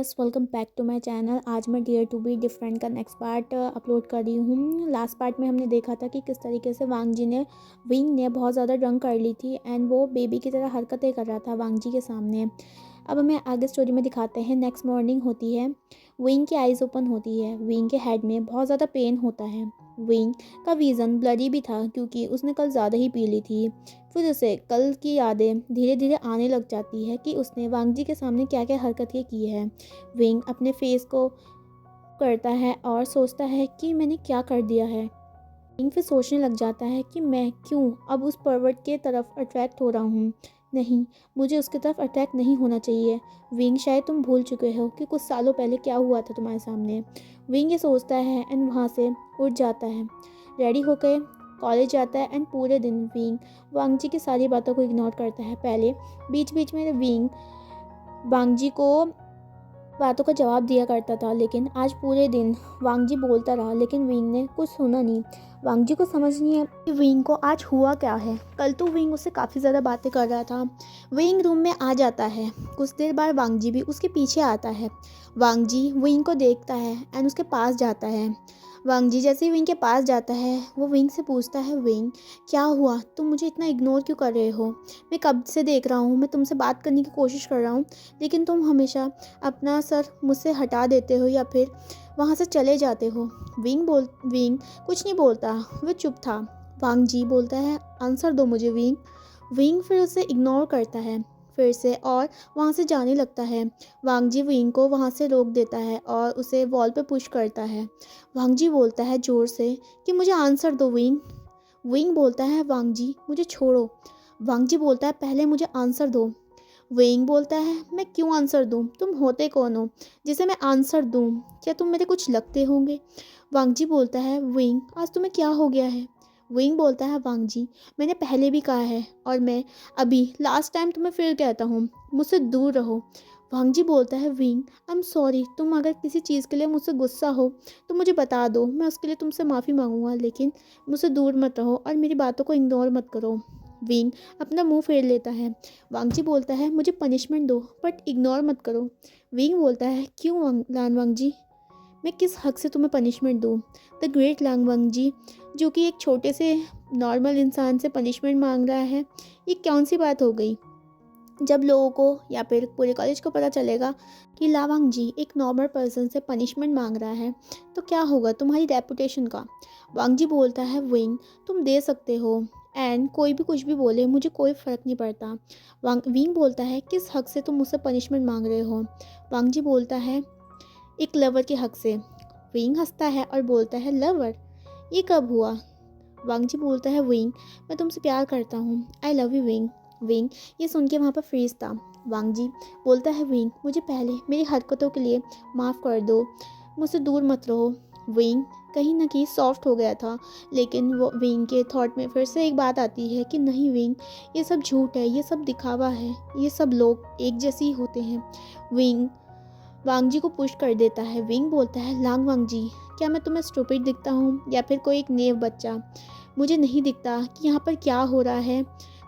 Viewers, welcome back to my channel. आज मैं dear to be different का next part upload कर रही हूँ। लास्ट पार्ट में हमने देखा था कि किस तरीके से विंग ने बहुत ज़्यादा ड्रंक कर ली थी एंड वो बेबी की तरह हरकतें कर रहा था वांग जी के सामने। अब हमें आगे स्टोरी में दिखाते हैं। नेक्स्ट मॉर्निंग होती है, विंग की आइज़ ओपन होती है। विंग के हेड में बहुत ज़्यादा पेन होता है। विंग का विज़न ब्लरी भी था क्योंकि उसने कल ज़्यादा ही पी ली थी। फिर उसे कल की यादें धीरे धीरे आने लग जाती है कि उसने वांग जी के सामने क्या क्या हरकतें की है। विंग अपने फेस को करता है और सोचता है कि मैंने क्या कर दिया है। विंग फिर सोचने लग जाता है कि मैं क्यों अब उस पर्वत के तरफ अट्रैक्ट हो रहा हूँ। नहीं, मुझे उसकी तरफ अट्रैक्ट नहीं होना चाहिए। विंग, शायद तुम भूल चुके हो कि कुछ सालों पहले क्या हुआ था तुम्हारे सामने। विंग ये सोचता है एंड वहाँ से उठ जाता है। रेडी होकर कॉलेज जाता है एंड पूरे दिन विंग वांग जी की सारी बातों को इग्नोर करता है। पहले बीच बीच में विंग वांग जी को बातों का जवाब दिया करता था, लेकिन आज पूरे दिन वांग जी बोलता रहा लेकिन विंग ने कुछ सुना नहीं। वांग जी को समझ नहीं है कि विंग को आज हुआ क्या है। कल तो विंग उससे काफ़ी ज़्यादा बातें कर रहा था। विंग रूम में आ जाता है। कुछ देर बाद वांग जी भी उसके पीछे आता है। वांग जी विंग को देखता है एंड उसके पास जाता है। वांग जी जैसे ही विंग के पास जाता है, वो विंग से पूछता है, विंग क्या हुआ, तुम मुझे इतना इग्नोर क्यों कर रहे हो? मैं कब से देख रहा हूँ, मैं तुमसे बात करने की कोशिश कर रहा हूँ, लेकिन तुम हमेशा अपना सर मुझसे हटा देते हो या फिर वहाँ से चले जाते हो। विंग कुछ नहीं बोलता, वो चुप था। वांग जी बोलता है, आंसर दो मुझे विंग। विंग फिर उसे इग्नोर करता है फिर से और वहाँ से जाने लगता है। वांग जी विंग को वहाँ से रोक देता है और उसे वॉल पे पुश करता है। वांग जी बोलता है ज़ोर से कि मुझे आंसर दो विंग। विंग बोलता है, वांग जी मुझे छोड़ो। वांग जी बोलता है, पहले मुझे आंसर दो। वेइंग बोलता है, मैं क्यों आंसर दूं? तुम होते कौन हो जिसे मैं आंसर दूं? क्या तुम मेरे कुछ लगते होंगे? वांग जी बोलता है, वेइंग आज तुम्हें क्या हो गया है? वेइंग बोलता है, वांग जी मैंने पहले भी कहा है और मैं अभी लास्ट टाइम तुम्हें फिर कहता हूँ, मुझसे दूर रहो। वांग जी बोलता है, विंग आई एम सॉरी, तुम अगर किसी चीज़ के लिए मुझसे गुस्सा हो तो मुझे बता दो, मैं उसके लिए तुमसे माफ़ी मांगूंगा, लेकिन मुझसे दूर मत रहो और मेरी बातों को इग्नोर मत करो। विंग अपना मुंह फेर लेता है। वांग जी बोलता है, मुझे पनिशमेंट दो बट इग्नोर मत करो। विंग बोलता है, क्यों लान वांग जी, मैं किस हक से तुम्हें पनिशमेंट दूँ? द ग्रेट लांग वांग जी, जो कि एक छोटे से नॉर्मल इंसान से पनिशमेंट मांग रहा है, ये कौन सी बात हो गई? जब लोगों को या फिर पूरे कॉलेज को पता चलेगा कि लावांग जी एक नॉर्मल पर्सन से पनिशमेंट मांग रहा है, तो क्या होगा तुम्हारी रेपुटेशन का? वांग जी बोलता है, विंग तुम दे सकते हो एंड कोई भी कुछ भी बोले, मुझे कोई फ़र्क नहीं पड़ता। विंग बोलता है, किस हक से तुम मुझसे पनिशमेंट मांग रहे हो? वांग जी बोलता है, एक लवर के हक से। विंग हंसता है और बोलता है, लवर, ये कब हुआ? वांग जी बोलता है, विंग मैं तुमसे प्यार करता हूँ, I love you wing. Wing ये सुन के वहाँ पर फ्रीज था। वांग जी बोलता है, विंग मुझे पहले मेरी हरकतों के लिए माफ़ कर दो, मुझसे दूर मत रहो। विंग कहीं ना कहीं सॉफ्ट हो गया था, लेकिन वो विंग के थॉट में फिर से एक बात आती है कि नहीं विंग, ये सब झूठ है, ये सब दिखावा है, ये सब लोग एक जैसे ही होते हैं। विंग वांग जी को पुश कर देता है। विंग बोलता है, लांग वांग जी क्या मैं तुम्हें स्टूपिड दिखता हूँ या फिर कोई एक नेव बच्चा? मुझे नहीं दिखता कि यहाँ पर क्या हो रहा है।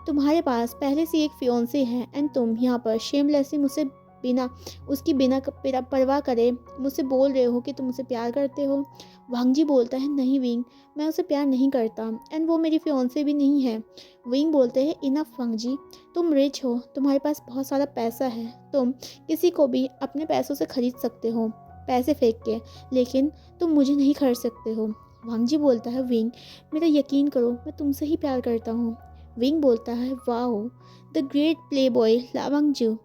तुम्हारे पास पहले से एक फियोंसे है एंड तुम यहाँ पर शेमलेसली मुझसे बिना परवाह करे मुझसे बोल रहे हो कि तुम मुझसे प्यार करते हो। वांग जी बोलता है, नहीं विंग, मैं उसे प्यार नहीं करता एंड वो मेरी फियोंसे भी नहीं है। विंग बोलते हैं, इनफ वांग जी, तुम रिच हो, तुम्हारे पास बहुत सारा पैसा है, तुम किसी को भी अपने पैसों से खरीद सकते हो पैसे फेंक के, लेकिन तुम मुझे नहीं खरीद सकते हो। वांग जी बोलता है, विंग मेरा यकीन करो, मैं तुमसे ही प्यार करता हूँ। विंग बोलता है, wow, the great playboy लावांग जू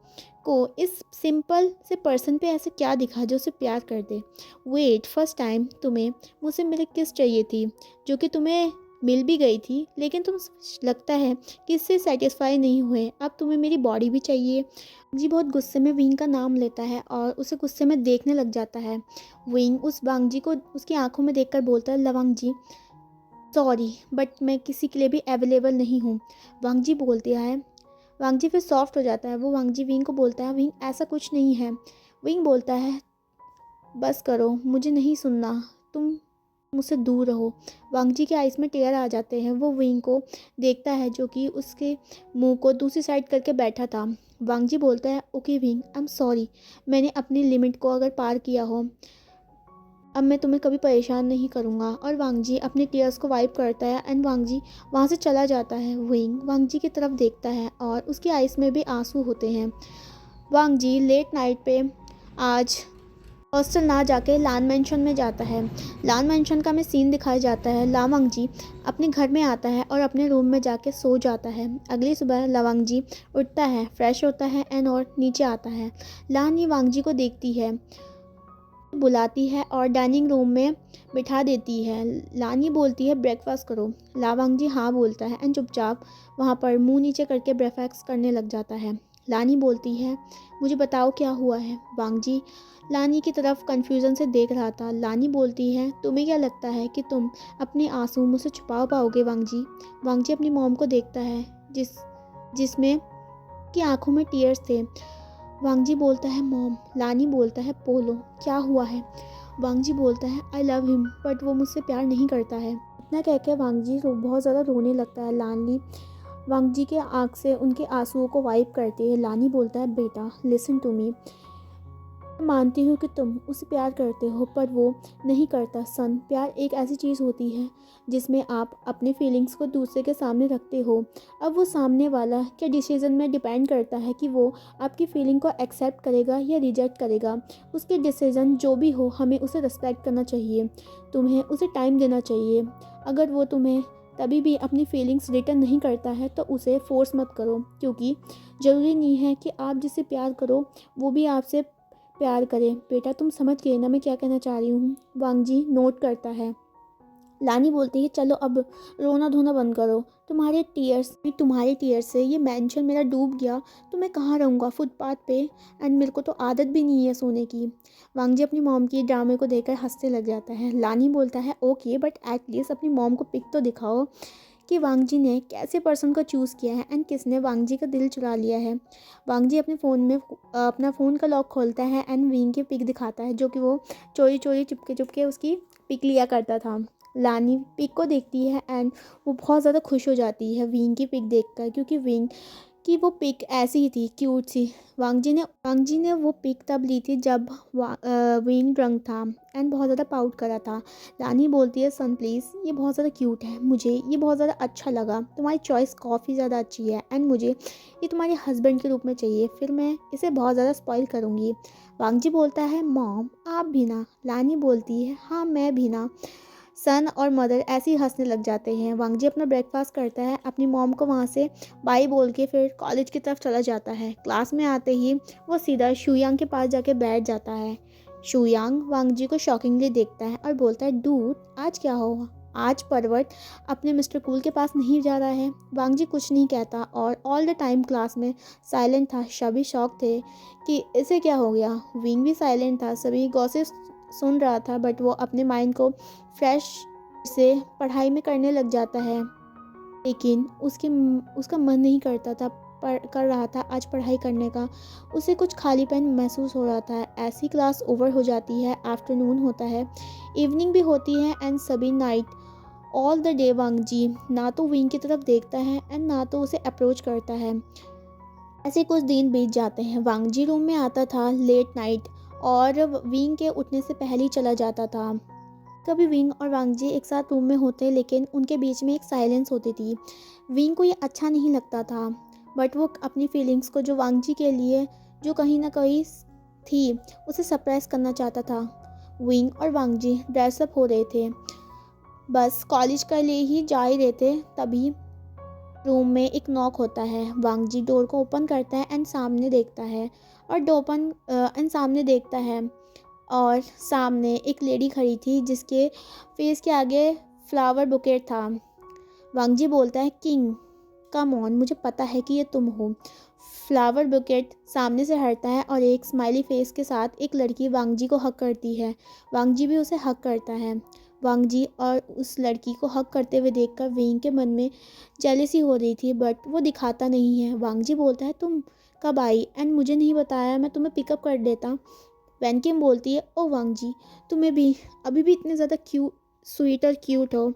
को इस सिंपल से पर्सन पे ऐसे क्या दिखा जो उसे प्यार कर दे? वेट, फर्स्ट टाइम तुम्हें मुझसे मेरी किस चाहिए थी, जो कि तुम्हें मिल भी गई थी, लेकिन तुम लगता है कि इससे सेटिस्फाई नहीं हुए, अब तुम्हें मेरी बॉडी भी चाहिए। जी बहुत गुस्से में विंग का नाम लेता है और उसे गुस्से में देखने लग जाता है। विंग उस वांग जी को उसकी आंखों में देखकर बोलता है, लवांग जी सॉरी बट मैं किसी के लिए भी अवेलेबल नहीं हूँ। वांग जी बोलती है। वांग जी फिर सॉफ्ट हो जाता है। वो वांग जी विंग को बोलता है, विंग ऐसा कुछ नहीं है। विंग बोलता है, बस करो, मुझे नहीं सुनना, तुम मुझसे दूर रहो। वांग जी के आइज़ में टेयर आ जाते हैं। वो विंग को देखता है जो कि उसके मुंह को दूसरी साइड करके बैठा था। वांग जी बोलता है okay wing, I am sorry, मैंने अपनी लिमिट को अगर पार किया हो, अब मैं तुम्हें कभी परेशान नहीं करूँगा। और वांग जी अपने टीयर्स को वाइप करता है एंड वांग जी वहाँ से चला जाता है। विंग वांग जी की तरफ देखता है और उसकी आइज़ में भी आंसू होते हैं। वांग जी लेट नाइट पे आज हॉस्टल ना जाके लान मेंशन में जाता है। लान मेंशन का हमें सीन दिखाया जाता है। लावांग जी अपने घर में आता है और अपने रूम में जाके सो जाता है। अगली सुबह लवांग जी उठता है, फ्रेश होता है एंड और नीचे आता है। लान ये वांग जी को देखती है, बुलाती है और डाइनिंग रूम में बिठा देती है। लानी बोलती है ब्रेकफास्ट करो। लावांग जी हाँ बोलता है एंड चुपचाप वहाँ पर मुंह नीचे करके ब्रेकफास्ट करने लग जाता है। लानी बोलती है मुझे बताओ क्या हुआ है। वांग जी लानी की तरफ कन्फ्यूज़न से देख रहा था। लानी बोलती है तुम्हें क्या लगता है कि तुम अपने आंसू मुझसे छुपा पाओगे वांग जी। वांग जी अपनी मॉम को देखता है जिसमें की आंखों में टीयर्स थे। वांग जी बोलता है मॉम। लानी बोलता है पोलो क्या हुआ है। वांग जी बोलता है आई लव हिम बट वो मुझसे प्यार नहीं करता है। इतना कह के वांग जी बहुत ज़्यादा रोने लगता है। लानी वांग जी के आँख से उनके आंसुओं को वाइप करती है। लानी बोलता है बेटा लिसन टू मी, मानती हूँ कि तुम उसे प्यार करते हो पर वो नहीं करता। सन प्यार एक ऐसी चीज़ होती है जिसमें आप अपने फीलिंग्स को दूसरे के सामने रखते हो। अब वो सामने वाला के डिसीज़न में डिपेंड करता है कि वो आपकी फीलिंग को एक्सेप्ट करेगा या रिजेक्ट करेगा। उसके डिसीज़न जो भी हो हमें उसे रिस्पेक्ट करना चाहिए। तुम्हें उसे टाइम देना चाहिए। अगर वो तुम्हें तभी भी अपनी फीलिंग्स रिटर्न नहीं करता है तो उसे फोर्स मत करो, क्योंकि ज़रूरी नहीं है कि आप जिससे प्यार करो वो भी आपसे प्यार करे। बेटा तुम समझ गए ना मैं क्या कहना चाह रही हूँ। वांग जी नोट करता है। लानी बोलती है चलो अब रोना धोना बंद करो। तुम्हारे टीयर्स से ये मेंशन मेरा डूब गया तो मैं कहाँ रहूँगा, फुटपाथ पे, एंड मेरे को तो आदत भी नहीं है सोने की। वांग जी अपनी मॉम की ड्रामे को देखकर हंसने लग जाता है। लानी बोलता है ओके बट एटलीस्ट अपनी मॉम को पिक तो दिखाओ कि वांग जी ने कैसे पर्सन को चूज़ किया है एंड किसने वांग जी का दिल चुरा लिया है। वांग जी अपने फ़ोन में अपना फ़ोन का लॉक खोलता है एंड विंग की पिक दिखाता है, जो कि वो चोरी चोरी चुपके चुपके उसकी पिक लिया करता था। लानी पिक को देखती है एंड वो बहुत ज़्यादा खुश हो जाती है विंग की पिक देखकर, क्योंकि विंग कि वो पिक ऐसी ही थी क्यूट सी। वांग जी ने वो पिक तब ली थी जब विंग ड्रंक था एंड बहुत ज़्यादा पाउट करा था। लानी बोलती है सन प्लीज़ ये बहुत ज़्यादा क्यूट है, मुझे ये बहुत ज़्यादा अच्छा लगा, तुम्हारी चॉइस काफ़ी ज़्यादा अच्छी है एंड मुझे ये तुम्हारे हस्बैंड के रूप में चाहिए, फिर मैं इसे बहुत ज़्यादा स्पॉइल करूँगी। वांग जी बोलता है मॉम आप भी ना। लानी बोलती है हाँ मैं भी ना। सन और मदर ऐसे ही हंसने लग जाते हैं। वांग जी अपना ब्रेकफास्ट करता है, अपनी मॉम को वहाँ से बाय बोल के फिर कॉलेज की तरफ चला जाता है। क्लास में आते ही वो सीधा शुयांग के पास जाके बैठ जाता है। शुयांग वांग जी को शॉकिंगली देखता है और बोलता है डूड आज क्या हुआ, आज पर्वत अपने मिस्टर कूल के पास नहीं जा रहा है। वांग जी कुछ नहीं कहता और ऑल द टाइम क्लास में साइलेंट था। सभी शॉक थे कि इसे क्या हो गया। विंग भी साइलेंट था, सभी गॉसिप सुन रहा था बट वो अपने माइंड को फ्रेश से पढ़ाई में करने लग जाता है। लेकिन उसका मन नहीं करता था कर रहा था आज पढ़ाई करने का। उसे कुछ खालीपन महसूस हो रहा था। ऐसी क्लास ओवर हो जाती है, आफ्टरनून होता है, इवनिंग भी होती है एंड सभी नाइट ऑल द डे वांग जी ना तो विंग की तरफ देखता है एंड ना तो उसे अप्रोच करता है। ऐसे कुछ दिन बीत जाते हैं। वांग जी रूम में आता था लेट नाइट और विंग के उठने से पहले ही चला जाता था। कभी विंग और वांग जी एक साथ रूम में होते लेकिन उनके बीच में एक साइलेंस होती थी। विंग को ये अच्छा नहीं लगता था बट वो अपनी फीलिंग्स को जो वांग जी के लिए जो कहीं ना कहीं थी उसे सरप्राइज करना चाहता था। विंग और वांग जी ड्रेसअप हो रहे थे, बस कॉलेज के लिए ही जा ही रहे थे, तभी रूम में एक नॉक होता है। वांग जी डोर को ओपन करता है एंड सामने देखता है और सामने एक लेडी खड़ी थी जिसके फेस के आगे फ्लावर बुकेट था। वांग जी बोलता है किंग कम ऑन, मुझे पता है कि ये तुम हो। फ्लावर बुकेट सामने से हटता है और एक स्माइली फेस के साथ एक लड़की वांग जी को हक करती है। वांग जी भी उसे हक करता है। वांग जी और उस लड़की को हक करते हुए देखकर विंग के मन में जेलसी हो रही थी बट वो दिखाता नहीं है। वांग जी बोलता है तुम कब आई एंड मुझे नहीं बताया, मैं तुम्हें पिकअप कर देता। वैन किम बोलती है ओ वांग जी तुम्हें भी अभी भी इतने ज़्यादा स्वीट और क्यूट हो।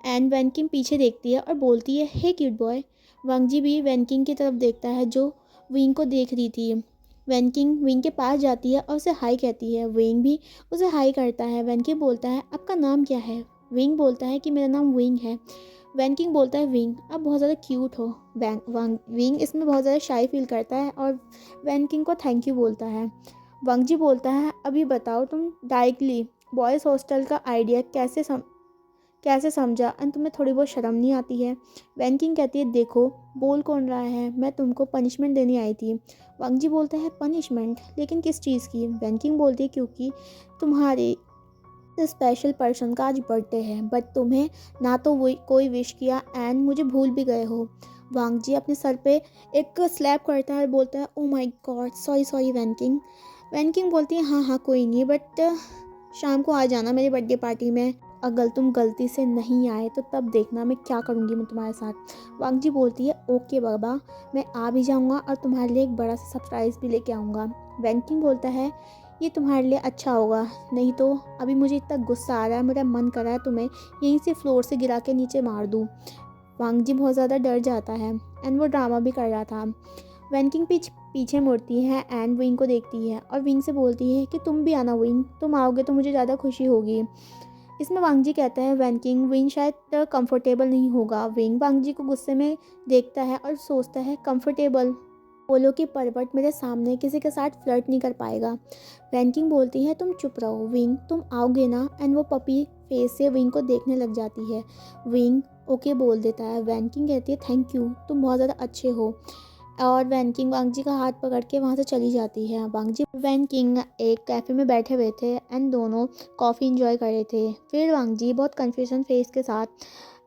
एंड वैन किम पीछे देखती है और बोलती है हे क्यूट बॉय। वांग जी भी वैन किम की तरफ देखता है जो विंग को देख रही थी। वैनकिंग विंग के पास जाती है और उसे हाई कहती है। विंग भी उसे हाई करता है। वैनकिंग बोलता है आपका नाम क्या है? विंग बोलता है कि मेरा नाम विंग है। वैनकिंग बोलता है विंग आप बहुत ज़्यादा क्यूट हो। विंग इसमें बहुत ज़्यादा शाई फील करता है और वैनकिंग को थैंक यू बोलता है। वांगजी बोलता है अभी बताओ तुम डायरेक्टली बॉयज़ हॉस्टल का आइडिया कैसे समझा एंड तुम्हें थोड़ी बहुत शर्म नहीं आती है? वैनकिंग कहती है देखो बोल कौन रहा है, मैं तुमको पनिशमेंट देने आई थी। वांगजी बोलता है पनिशमेंट, लेकिन किस चीज़ की? वैनकिंग बोलती है क्योंकि तुम्हारे स्पेशल पर्सन का आज बर्थडे है बट तुम्हें ना तो वो कोई विश किया एंड मुझे भूल भी गए हो। वांगजी अपने सर पे एक स्लैप करता है और बोलता है oh my god sorry sorry वैनकिंग। वैनकिंग बोलती है हाँ हाँ कोई नहीं बट शाम को आ जाना मेरी बर्थडे पार्टी में। अगर तुम गलती से नहीं आए तो तब देखना मैं क्या करूँगी मैं तुम्हारे साथ। वांगजी बोलती है ओके बाबा मैं आ भी जाऊँगा और तुम्हारे लिए एक बड़ा सा सरप्राइज़ भी लेके आऊँगा। वैनकिंग बोलता है ये तुम्हारे लिए अच्छा होगा, नहीं तो अभी मुझे इतना गुस्सा आ रहा है, मेरा मन कर रहा है तुम्हें यहीं से फ्लोर से गिरा के नीचे मार दूँ। वांगजी बहुत ज़्यादा डर जाता है एंड वो ड्रामा भी कर रहा था। वैनकिंग पीछे मुड़ती है एंड विंग को देखती है और विंग से बोलती है कि तुम भी आना विंग, तुम आओगे तो मुझे ज़्यादा खुशी होगी। इसमें वांगजी कहता है वैनकिंग विंग शायद कंफर्टेबल नहीं होगा। विंग वांगजी को गुस्से में देखता है और सोचता है कंफर्टेबल बोलो कि परवट मेरे सामने किसी के साथ फ्लर्ट नहीं कर पाएगा। वैनकिंग बोलती है तुम चुप रहो विंग, तुम आओगे ना? एंड वो पपी फेस से विंग को देखने लग जाती है। विंग ओके बोल देता है। वैनकिंग कहती है थैंक यू तुम बहुत ज़्यादा अच्छे हो और वैनकिंग वांगजी का हाथ पकड़ के वहाँ से चली जाती है। वांगजी वैनकिंग एक कैफ़े में बैठे हुए थे एंड दोनों कॉफ़ी इंजॉय कर रहे थे। फिर वांगजी बहुत कन्फ्यूजन फेस के साथ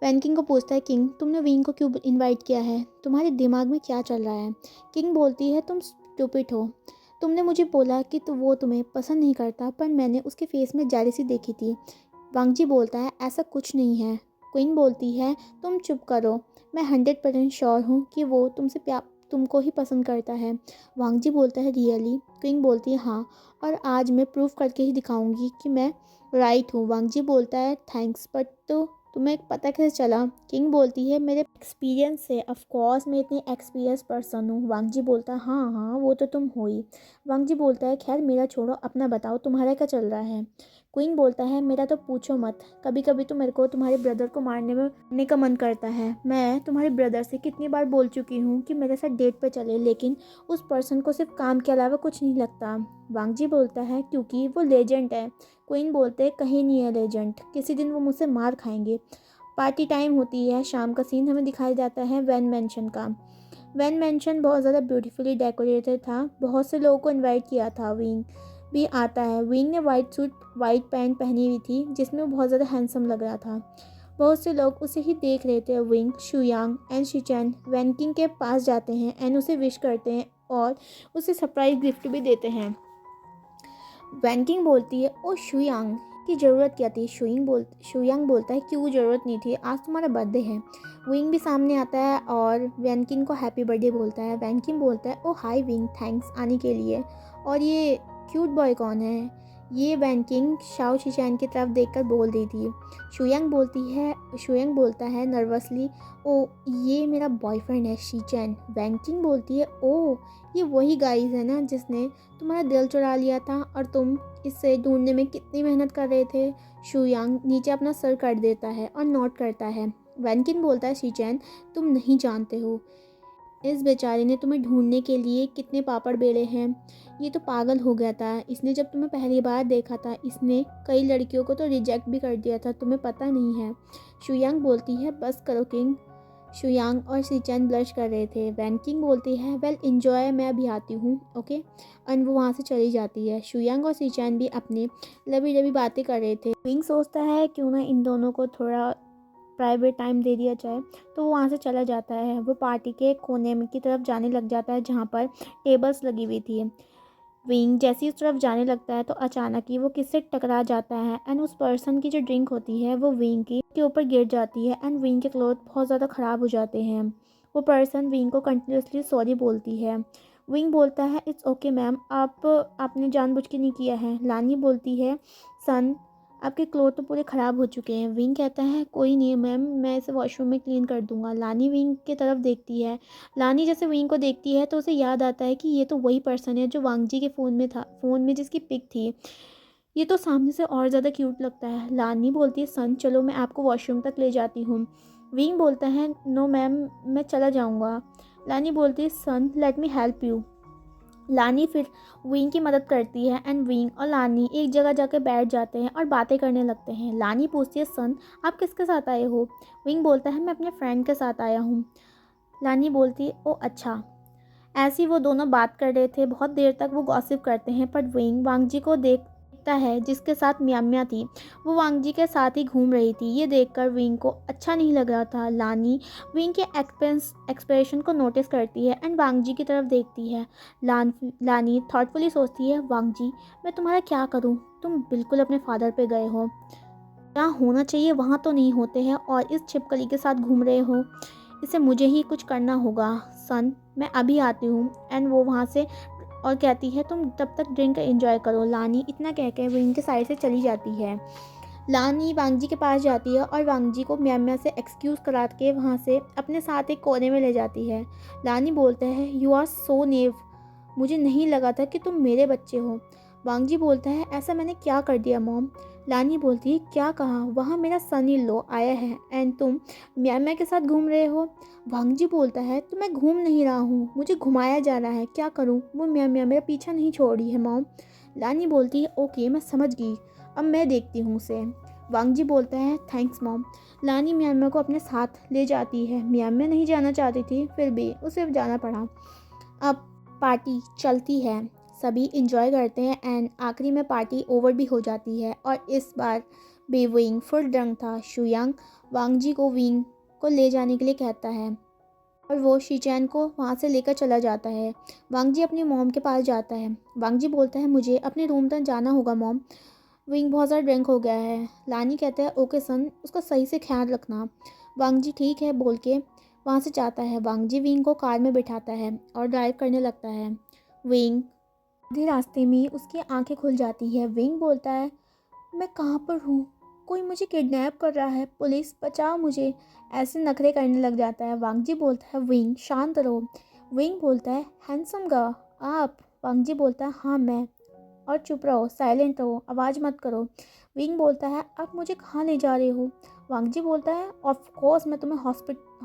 वैनकिंग को पूछता है किंग तुमने विंग को क्यों इनवाइट किया है, तुम्हारे दिमाग में क्या चल रहा है? किंग बोलती है तुम स्टूपिड हो, तुमने मुझे बोला कि वो तुम्हें पसंद नहीं करता पर मैंने उसके फेस में जेलसी देखी थी। वांगजी बोलता है ऐसा कुछ नहीं है। क्विंग बोलती है तुम चुप करो, मैं 100% श्योर हूँ कि वो तुमको ही पसंद करता है। वांगजी बोलता है रियली? क्विंग बोलती है हाँ, और आज मैं प्रूव करके ही दिखाऊंगी कि मैं राइट हूँ। वांगजी बोलता है थैंक्स बट तो तुम्हें पता कैसे चला? किंग बोलती है मेरे एक्सपीरियंस से, ऑफ कोर्स मैं इतनी एक्सपीरियंस पर्सन हूँ। वांगजी बोलता है हाँ हाँ वो तो तुम हो ही। वांगजी बोलता है खैर मेरा छोड़ो, अपना बताओ तुम्हारा क्या चल रहा है? क्वीन बोलता है मेरा तो पूछो मत, कभी कभी तो मेरे को तुम्हारे ब्रदर को मारने का मन करता है। मैं तुम्हारे ब्रदर से कितनी बार बोल चुकी हूँ कि मेरे साथ डेट पे चले, लेकिन उस पर्सन को सिर्फ काम के अलावा कुछ नहीं लगता। वांगजी बोलता है क्योंकि वो लेजेंड है। क्वीन बोलते हैं कहीं नहीं है लेजेंड, किसी दिन वो मुझसे मार खाएंगे। पार्टी टाइम होती है, शाम का सीन हमें दिखाया जाता है वैन मैंशन का। वैन मैंशन बहुत ज़्यादा ब्यूटीफुली डेकोरेटेड था, बहुत से लोगों को इनवाइट किया था। विंग भी आता है। विंग ने वाइट सूट वाइट पैंट पहनी हुई थी जिसमें वो बहुत ज़्यादा हैंडसम लग रहा था। बहुत से लोग उसे ही देख रहे थे। विंग शुयांग एंड शिचैन वैनकिंग के पास जाते हैं एंड उसे विश करते हैं और उसे सरप्राइज गिफ्ट भी देते हैं। वैनकिंग बोलती है ओ शुयांग की ज़रूरत क्या थी? शुयांग बोलता है क्यों ज़रूरत नहीं थी, आज तुम्हारा बर्थडे है। विंग भी सामने आता है और वैनकिंग को हैप्पी बर्थडे बोलता है। वैनकिंग बोलता है ओ हाय विंग, थैंक्स आने के लिए। और ये क्यूट बॉय कौन है? ये वैनकिंग शाओ शिचैन की तरफ देखकर बोल रही थी। शुयांग बोलता है नर्वसली ओ ये मेरा बॉयफ्रेंड है शिचैन। वैनकिंग बोलती है ओ ये वही गाइस है ना जिसने तुम्हारा दिल चुरा लिया था और तुम इसे ढूंढने में कितनी मेहनत कर रहे थे। शुयांग नीचे अपना सर कर देता है और नोट करता है। वैनकिन बोलता है शिचैन तुम नहीं जानते हो इस बेचारे ने तुम्हें ढूंढने के लिए कितने पापड़ बेले हैं। ये तो पागल हो गया था, इसने जब तुम्हें पहली बार देखा था इसने कई लड़कियों को तो रिजेक्ट भी कर दिया था, तुम्हें पता नहीं है। शुयांग बोलती है बस करो किंग। शुयांग और सिचैन ब्लश कर रहे थे। वैनकिंग बोलती है वेल इंजॉय, मैं अभी आती हूँ ओके, और वो वहाँ से चली जाती है। शुयांग और सिचैन भी अपने लबी लबी बातें कर रहे थे। विंग सोचता है क्यों ना इन दोनों को थोड़ा प्राइवेट टाइम दे दिया जाए, तो वो वहाँ से चला जाता है। वो पार्टी के कोने में की तरफ जाने लग जाता है जहाँ पर टेबल्स लगी हुई थी। विंग जैसे ही उस तरफ जाने लगता है तो अचानक ही वो किससे टकरा जाता है एंड उस पर्सन की जो ड्रिंक होती है वो विंग के ऊपर गिर जाती है एंड विंग के क्लोथ बहुत ज़्यादा ख़राब हो जाते हैं। वो पर्सन विंग को कंटिन्यूसली सॉरी बोलती है। विंग बोलता है इट्स ओके मैम, आपने जानबूझ के नहीं किया है। लानी बोलती है सन आपके क्लोथ तो पूरे ख़राब हो चुके हैं। विंग कहता है कोई नहीं मैम, मैं इसे वॉशरूम में क्लीन कर दूंगा। लानी विंग की तरफ देखती है। लानी जैसे विंग को देखती है तो उसे याद आता है कि ये तो वही पर्सन है जो वांग जी के फ़ोन में था, फ़ोन में जिसकी पिक थी। ये तो सामने से और ज़्यादा क्यूट लगता है। लानी बोलती है सन चलो मैं आपको वॉशरूम तक ले जाती हूँ। विंग बोलता है नो मैम, मैं चला जाऊँगा। लानी बोलती है सन लेट मी हेल्प यू। लानी फिर विंग की मदद करती है एंड विंग और लानी एक जगह जाकर बैठ जाते हैं और बातें करने लगते हैं। लानी पूछती है सन आप किसके साथ आए हो। विंग बोलता है मैं अपने फ्रेंड के साथ आया हूँ। लानी बोलती है ओ अच्छा। ऐसे ही वो दोनों बात कर रहे थे, बहुत देर तक वो गॉसिप करते हैं, पर विंग वांग जी को देखता है जिसके साथ म्याम्या थी। वो वांग जी के साथ ही घूम रही थी। ये देखकर विंग को अच्छा नहीं लग रहा था। लानी विंग के एक्सप्रेशन को नोटिस करती है एंड वांग जी की तरफ देखती है। लानी थॉटफुली सोचती है वांग जी मैं तुम्हारा क्या करूँ, तुम बिल्कुल अपने फादर पे गए हो, जहाँ होना चाहिए वहाँ तो नहीं होते हैं और इस छिपकली के साथ घूम रहे हो। इसे मुझे ही कुछ करना होगा। सन मैं अभी आती हूँ। एंड वो वहाँ से और कहती है तुम तब तक ड्रिंक एंजॉय करो। लानी इतना कह के वो इनके साइड से चली जाती है। लानी वांगजी के पास जाती है और वांगजी को म्याम्या से एक्सक्यूज़ करा के वहाँ से अपने साथ एक कोने में ले जाती है। लानी बोलता है यू आर सो नेव, मुझे नहीं लगा था कि तुम मेरे बच्चे हो। वांगजी बोलता है ऐसा मैंने क्या कर दिया मॉम। लानी बोलती है क्या कहा, वहाँ मेरा सन इन लॉ आया है एंड तुम म्याम्या के साथ घूम रहे हो। वांगजी बोलता है तो मैं घूम नहीं रहा हूँ, मुझे घुमाया जा रहा है, क्या करूँ, वो म्याम्या मेरा पीछा नहीं छोड़ रही है मॉम। लानी बोलती है ओके मैं समझ गई, अब मैं देखती हूँ उसे। वांगजी बोलता है थैंक्स मॉम। लानी म्याम्या को अपने साथ ले जाती है। म्याम्या नहीं जाना चाहती थी, फिर भी उसे जाना पड़ा। अब पार्टी चलती है, सभी इंजॉय करते हैं एंड आखिरी में पार्टी ओवर भी हो जाती है और इस बार भी विंग फुल ड्रंक था। शुयांग वांगजी को विंग को ले जाने के लिए कहता है और वो शीचैन को वहाँ से लेकर चला जाता है। वांगजी अपनी मॉम के पास जाता है। वांगजी बोलता है मुझे अपने रूम तक जाना होगा मॉम, विंग बहुत ज़्यादा ड्रिंक हो गया है। लानी कहता है ओके सन, उसका सही से ख्याल रखना। वांगजी ठीक है बोल के वहाँ से जाता है। वांगजी विंग को कार में बिठाता है और ड्राइव करने लगता है। विंग आधे रास्ते में उसकी आंखें खुल जाती है। विंग बोलता है मैं कहाँ पर हूँ, कोई मुझे किडनैप कर रहा है, पुलिस बचाओ मुझे, ऐसे नखरे करने लग जाता है। वांगजी बोलता है विंग शांत रहो। विंग बोलता है हैंडसम गर्ल आप। वांगजी बोलता है हाँ मैं, और चुप रहो, साइलेंट रहो, आवाज़ मत करो। विंग बोलता है आप मुझे कहाँ ले जा रहे हो। वांगजी बोलता है ऑफ कोर्स मैं तुम्हें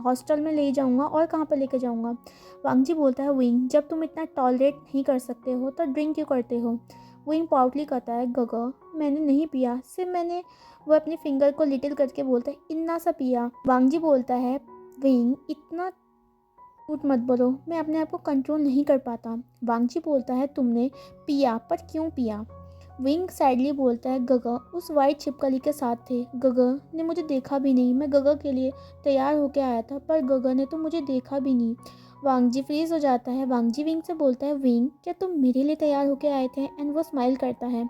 हॉस्टल में ले जाऊंगा, और कहाँ पर लेकर जाऊंगा। वांगजी बोलता है विंग जब तुम इतना टॉलरेट नहीं कर सकते हो तो ड्रिंक क्यों करते हो। विंग पाउटली कहता है गगा मैंने नहीं पिया, सिर्फ मैंने, वो अपने फिंगर को लिटिल करके बोलता है इतना सा पिया। वांगजी बोलता है विंग इतना झूठ मत बोलो, मैं अपने आप को कंट्रोल नहीं कर पाता। वांगजी बोलता है तुमने पिया, पर क्यों पिया। विंग सैडली बोलता है गगा उस वाइट छिपकली के साथ थे, गगा ने मुझे देखा भी नहीं, मैं गगा के लिए तैयार होकर आया था पर गगा ने तो मुझे देखा भी नहीं। वांगजी फ्रीज हो जाता है। वांगजी विंग से बोलता है विंग क्या तुम मेरे लिए तैयार होकर आए थे, एंड वो स्माइल करता है।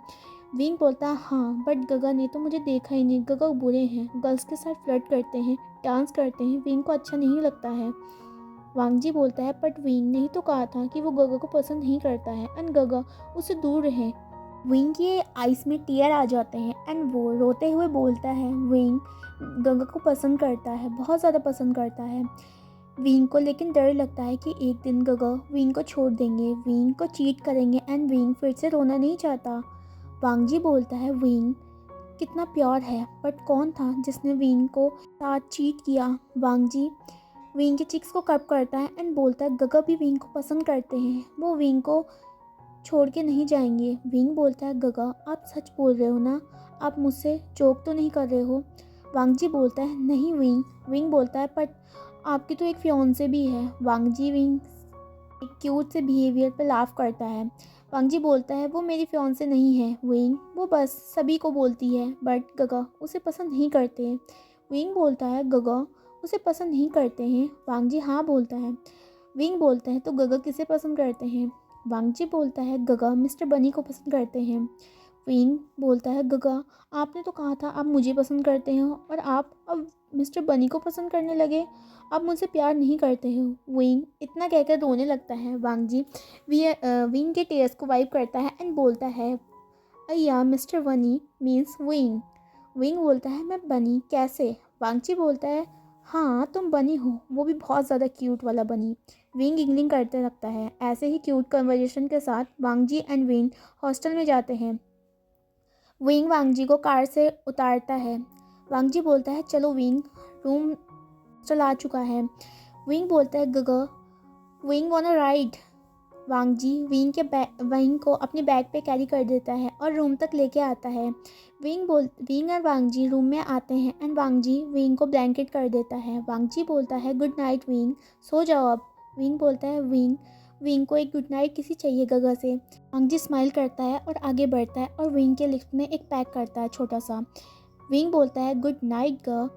विंग बोलता है हाँ बट गगा ने तो मुझे देखा ही नहीं, गगा बुरे हैं, गर्ल्स के साथ फ्लर्ट करते हैं, डांस करते हैं, विंग को अच्छा नहीं लगता है। वांगजी बोलता है बट विंग ने ही तो कहा था कि वो गगा को पसंद नहीं करता है एंड गगा उससे दूर रहे। विंग के आइस में टीयर आ जाते हैं एंड वो रोते हुए बोलता है विंग गगा को पसंद करता है, बहुत ज़्यादा पसंद करता है। विंग को लेकिन डर लगता है कि एक दिन गगा विंग को छोड़ देंगे, विंग को चीट करेंगे एंड विंग फिर से रोना नहीं चाहता। वांगजी बोलता है विंग कितना प्योर है, बट कौन था जिसने विंग को साथ चीट किया। वांगजी विंग के चिक्स को कप करता है एंड बोलता है गगा भी विंग को पसंद करते हैं, वो विंग को छोड़ के नहीं जाएंगे। विंग बोलता है गगा आप सच बोल रहे हो ना, आप मुझसे जोक तो नहीं कर रहे हो। वांगजी बोलता है नहीं विंग। विंग बोलता है पर आपकी तो एक फियांसे भी है। वांगजी विंग एक क्यूट से बिहेवियर पर लाफ करता है। वांगजी बोलता है वो मेरी फियांसे नहीं है विंग, वो बस सभी को बोलती है, बट गगा उसे पसंद नहीं करते। विंग बोलता है गगा उसे पसंद नहीं करते हैं। वांगजी हाँ बोलता है। विंग बोलता है तो गगा किसे पसंद करते हैं। वांगजी बोलता है गगा मिस्टर बनी को पसंद करते हैं। विंग बोलता है गगा आपने तो कहा था आप मुझे पसंद करते हो और आप अब मिस्टर बनी को पसंद करने लगे, आप मुझसे प्यार नहीं करते हो। विंग इतना कहकर रोने लगता है। वांगजी विंग के टेयर्स को वाइप करता है एंड बोलता है अय्या मिस्टर बनी मीन्स विंग। विंग बोलता है, मैं बनी कैसे? वांगजी बोलता है, हाँ तुम बनी हो, वो भी बहुत ज़्यादा क्यूट वाला बनी। विंग इग्लिंग करते लगता है। ऐसे ही क्यूट कन्वर्जेशन के साथ वांगजी एंड विंग हॉस्टल में जाते हैं। विंग वांगजी को कार से उतारता है। वांगजी बोलता है, चलो विंग, रूम चला चुका है। विंग बोलता है, गगा Wing on a ride. Wangji Wing को अपने बैग पे कैरी कर देता है और रूम तक लेके आता है। विंग और वांगजी रूम में आते हैं एंड वांगजी विंग को ब्लैंकेट कर देता है। वांगजी बोलता है, गुड नाइट विंग, सो जाओ अब। विंग बोलता है, विंग को एक गुड नाइट किसी चाहिए गगा से। वांगजी स्माइल करता है और आगे बढ़ता है और विंग के लिफ्ट में एक पैक करता है छोटा सा। विंग बोलता है, गुड नाइट ग।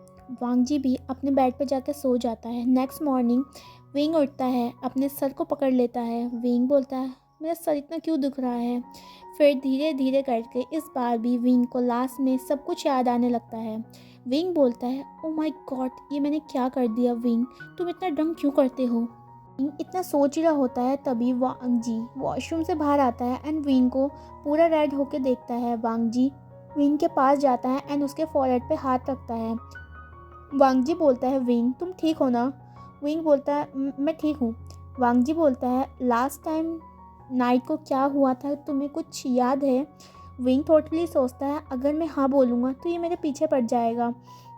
वांगजी भी अपने बेड पे जाकर सो जाता है। नेक्स्ट मॉर्निंग विंग उठता है, अपने सर को पकड़ लेता है। विंग बोलता है, मेरा सर इतना क्यों दुख रहा है? फिर धीरे धीरे करके इस बार भी विंग को लास्ट में सब कुछ याद आने लगता है। विंग बोलता है, ओ माय गॉड, ये मैंने क्या कर दिया? विंग, तुम इतना ड्रंक क्यों करते हो? विंग इतना सोच ही रहा होता है, तभी वांगजी वॉशरूम से बाहर आता है एंड विंग को पूरा रेड होके देखता है। वांगजी विंग के पास जाता है एंड उसके फॉरहेड पे हाथ रखता है। वांगजी बोलता है, विंग तुम ठीक हो ना? विंग बोलता है, मैं ठीक हूँ। वांगजी बोलता है, लास्ट टाइम नाइट को क्या हुआ था, तुम्हें कुछ याद है? विंग टोटली सोचता है, अगर मैं हाँ बोलूँगा तो ये मेरे पीछे पड़ जाएगा।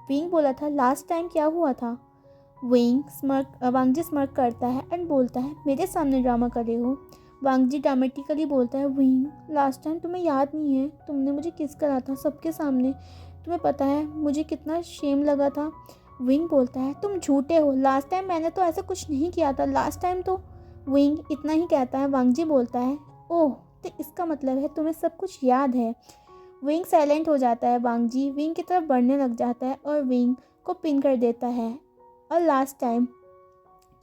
विंग बोला था, लास्ट टाइम क्या हुआ था? वांगजी स्मर्क करता है एंड बोलता है, मेरे सामने ड्रामा कर रहे हो? वांगजी ड्रामेटिकली बोलता है, विंग लास्ट टाइम तुम्हें याद नहीं है, तुमने मुझे किस करा था सबके सामने, तुम्हें पता है मुझे कितना शेम लगा था? विंग बोलता है, तुम झूठे हो, लास्ट टाइम मैंने तो ऐसा कुछ नहीं किया था, लास्ट टाइम तो। विंग इतना ही कहता है। वांगजी बोलता है, ओह तो इसका मतलब है तुम्हें सब कुछ याद है। विंग साइलेंट हो जाता है। वांगजी विंग की तरफ बढ़ने लग जाता है और विंग को पिन कर देता है और लास्ट टाइम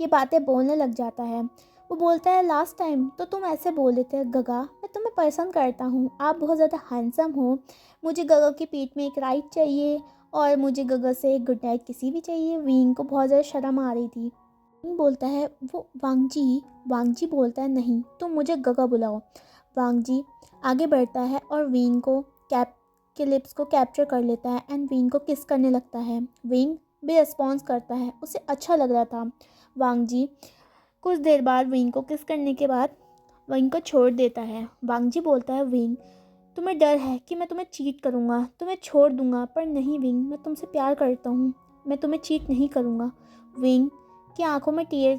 की बातें बोलने लग जाता है। वो बोलता है, लास्ट टाइम तो तुम ऐसे बोल रहे थे, गगा मैं तुम्हें पसंद करता हूँ, आप बहुत ज़्यादा हैंडसम हो, मुझे गगा की पीठ में एक राइड चाहिए और मुझे गगा से एक गुड नाइट किसी भी चाहिए। विंग को बहुत ज़्यादा शर्म आ रही थी। विंग बोलता है, वो वांगजी बोलता है, नहीं तुम मुझे गगा बुलाओ। वांगजी आगे बढ़ता है और विंग को कैप के लिप्स को कैप्चर कर लेता है एंड विंग को किस करने लगता है। विंग भी रिस्पॉन्स करता है, उसे अच्छा लग रहा था। वांगजी कुछ देर बाद विंग को किस करने के बाद विंग को छोड़ देता है। वांगजी बोलता है, विंग तुम्हें डर है कि मैं तुम्हें चीट करूँगा, तुम्हें छोड़ दूँगा, पर नहीं विंग, मैं तुमसे प्यार करता हूँ, मैं तुम्हें चीट नहीं करूँगा। विंग की आंखों में टीयर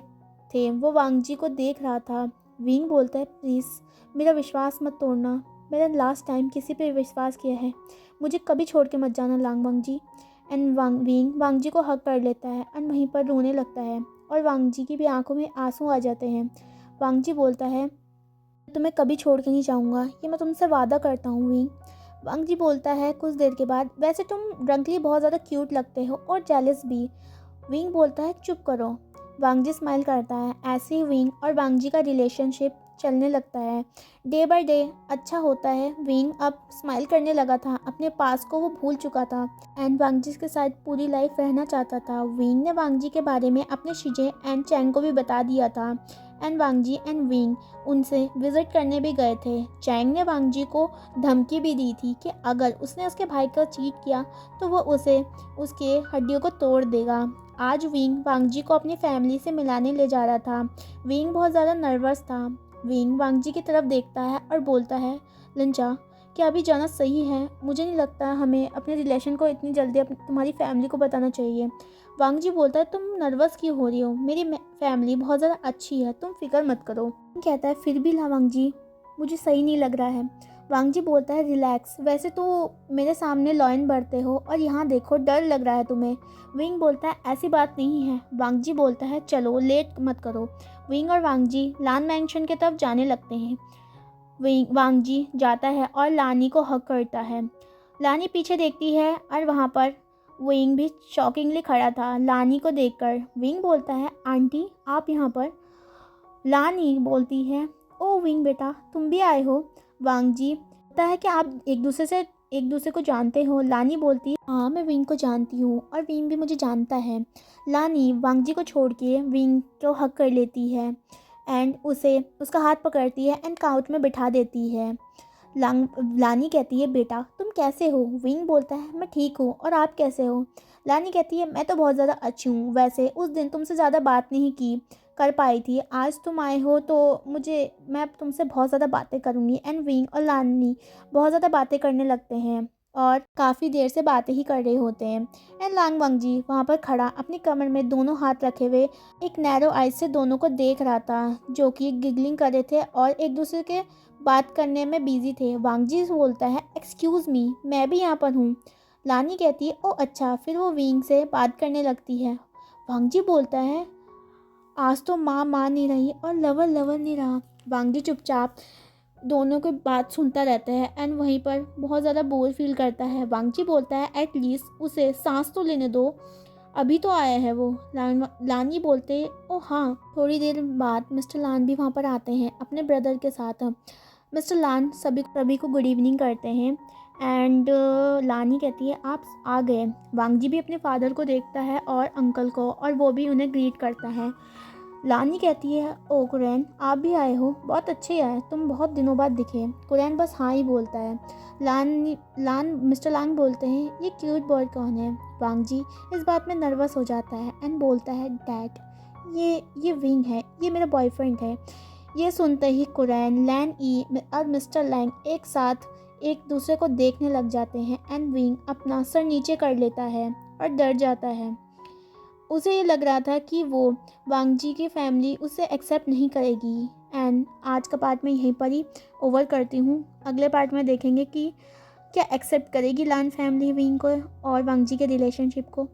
थे, वो वांगजी को देख रहा था। विंग बोलता है, प्लीज़ मेरा विश्वास मत तोड़ना, मैंने लास्ट टाइम किसी पे विश्वास किया है, मुझे कभी छोड़ के मत जाना वांगजी। एंड विंग वांगजी को हक कर लेता है एंड वहीं पर रोने लगता है और वांगजी की भी आंखों में आंसू आ जाते हैं। वांगजी बोलता है, तुम्हें कभी छोड़ के नहीं जाऊँगा, ये मैं तुमसे वादा करता हूँ विंग। वांगजी बोलता है कुछ देर के बाद, वैसे तुम ड्रंकली बहुत ज़्यादा क्यूट लगते हो और जेलस भी। विंग बोलता है, चुप करो। वांगजी स्माइल करता है। ऐसे ही विंग और वांगजी का रिलेशनशिप चलने लगता है। डे बाय डे अच्छा होता है। विंग अब स्माइल करने लगा था, अपने पास को वो भूल चुका था एंड वांगजी के साथ पूरी लाइफ रहना चाहता था। विंग ने वांगजी के बारे में अपने शिजे एंड चैंग को भी बता दिया था एंड वांगजी एंड विंग उनसे विजिट करने भी गए थे। चैंग ने वांगजी को धमकी भी दी थी कि अगर उसने उसके भाई को चीट किया तो वो उसे उसके हड्डियों को तोड़ देगा। आज विंग वांगजी को अपनी फैमिली से मिलाने ले जा रहा था। विंग बहुत ज़्यादा नर्वस था। विंग वांगजी की तरफ देखता है और बोलता है, लिंचा क्या अभी जाना सही है? मुझे नहीं लगता हमें अपने रिलेशन को इतनी जल्दी तुम्हारी फैमिली को बताना चाहिए। वांगजी बोलता है, तुम नर्वस क्यों हो रही हो? मेरी फैमिली बहुत ज़्यादा अच्छी है, तुम फिक्र मत करो। कहता है, फिर भी ला वांगजी, मुझे सही नहीं लग रहा है। वांगजी बोलता है, रिलैक्स, वैसे तो मेरे सामने लॉयन बढ़ते हो और यहाँ देखो डर लग रहा है तुम्हें। विंग बोलता है, ऐसी बात नहीं है। वांगजी बोलता है, चलो लेट मत करो। विंग और वांगजी लान मैंशन की तरफ जाने लगते हैं। वांगजी जाता है और लानी को हक करता है। लानी पीछे देखती है और वहाँ पर विंग भी शॉकिंगली खड़ा था लानी को देखकर। विंग बोलता है, आंटी आप यहाँ पर? लानी बोलती है, ओ विंग बेटा तुम भी आए हो। वांगजी बोलता है कि आप एक दूसरे को जानते हो। लानी बोलती है, हाँ मैं विंग को जानती हूँ और विंग भी मुझे जानता है। लानी वांगजी को छोड़ के विंग को हक कर लेती है एंड उसे उसका हाथ पकड़ती है एंड काउच में बिठा देती है। लानी कहती है बेटा तुम कैसे हो। विंग बोलता है मैं ठीक हूँ और आप कैसे हो। लानी कहती है मैं तो बहुत ज़्यादा अच्छी हूँ, वैसे उस दिन तुमसे ज़्यादा बात नहीं की कर पाई थी, आज तुम आए हो तो मैं अब तुमसे बहुत ज़्यादा बातें करूँगी। एंड विंग और लानी बहुत ज़्यादा बातें करने लगते हैं और काफ़ी देर से बातें ही कर रहे होते हैं। एंड लांग वंगजी वहाँ पर खड़ा अपनी कमर में दोनों हाथ रखे हुए एक नैरो आइज से दोनों को देख रहा था, जो कि गिगलिंग कर रहे थे और एक दूसरे के बात करने में बिजी थे। वांगजी बोलता है एक्सक्यूज़ मी मैं भी यहाँ पर हूँ। लानी कहती है ओ अच्छा, फिर वो विंग से बात करने लगती है। वांगजी बोलता है आज तो माँ मान नहीं रही और लवर लवर नहीं रहा। वांगजी चुपचाप दोनों की बात सुनता रहता है एंड वहीं पर बहुत ज़्यादा बोर फील करता है। वांगजी बोलता है एटलीस्ट उसे सांस तो लेने दो, अभी तो आया है वो। लानी बोलते ओ हाँ। थोड़ी देर बाद मिस्टर लान भी वहाँ पर आते हैं अपने ब्रदर के साथ। मिस्टर लान सभी को गुड इवनिंग करते हैं एंड लानी कहती है आप आ गए। वांगजी भी अपने फादर को देखता है और अंकल को, और वो भी उन्हें ग्रीट करता है। लानी कहती है ओ कुरैन आप भी आए हो, बहुत अच्छे आए, तुम बहुत दिनों बाद दिखे। कुरैन बस हाँ ही बोलता है। मिस्टर लांग बोलते हैं ये क्यूट बर्ड कौन है। वांगजी इस बात में नर्वस हो जाता है एंड बोलता है डैड ये विंग है, ये मेरा बॉयफ्रेंड है। ये सुनते ही कुरैन, लैन ई और मिस्टर लैंग एक साथ एक दूसरे को देखने लग जाते हैं एंड विंग अपना सर नीचे कर लेता है और डर जाता है। उसे ये लग रहा था कि वो वांगजी की फैमिली उसे एक्सेप्ट नहीं करेगी। एंड आज का पार्ट मैं यहीं पर ही ओवर करती हूँ। अगले पार्ट में देखेंगे कि क्या एक्सेप्ट करेगी लान फैमिली विंग को और वांगजी के रिलेशनशिप को।